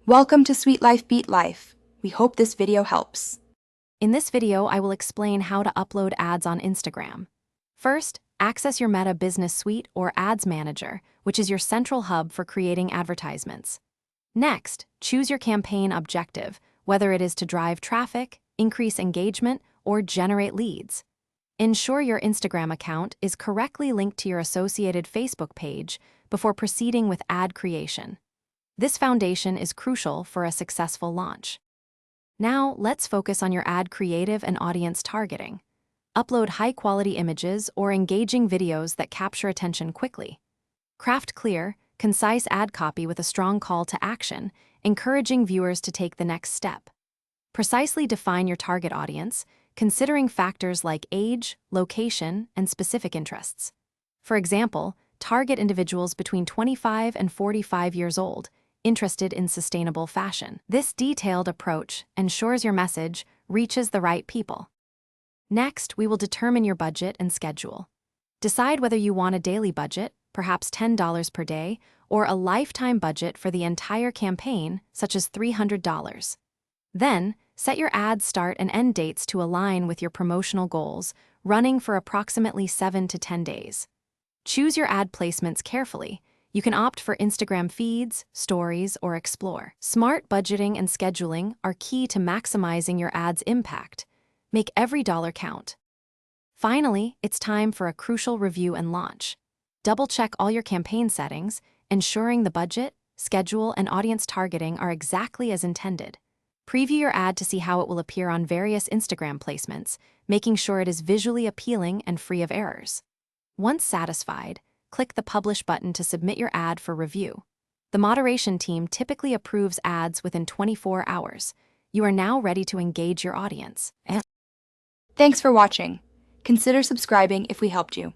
Welcome to Sweet Life Beat Life. We hope this video helps. In this video, I will explain how to upload ads on Instagram. First, access your Meta Business Suite or Ads Manager, which is your central hub for creating advertisements. Next, choose your campaign objective, whether it is to drive traffic, increase engagement, or generate leads. Ensure your Instagram account is correctly linked to your associated Facebook page before proceeding with ad creation. This foundation is crucial for a successful launch. Now, let's focus on your ad creative and audience targeting. Upload high-quality images or engaging videos that capture attention quickly. Craft clear, concise ad copy with a strong call to action, encouraging viewers to take the next step. Precisely define your target audience, considering factors like age, location, and specific interests. For example, target individuals between 25 and 45 years old, interested in sustainable fashion. This detailed approach ensures your message reaches the right people. Next, we will determine your budget and schedule. Decide whether you want a daily budget, perhaps $10 per day, or a lifetime budget for the entire campaign, such as $300. Then, set your ad start and end dates to align with your promotional goals, running for approximately 7 to 10 days. Choose your ad placements carefully. You can opt for Instagram feeds, stories, or explore. Smart budgeting and scheduling are key to maximizing your ad's impact. Make every dollar count. Finally, it's time for a crucial review and launch. Double-check all your campaign settings, ensuring the budget, schedule, and audience targeting are exactly as intended. Preview your ad to see how it will appear on various Instagram placements, making sure it is visually appealing and free of errors. Once satisfied, click the Publish button to submit your ad for review. The moderation team typically approves ads within 24 hours. You are now ready to engage your audience. Thanks for watching. Consider subscribing if we helped you.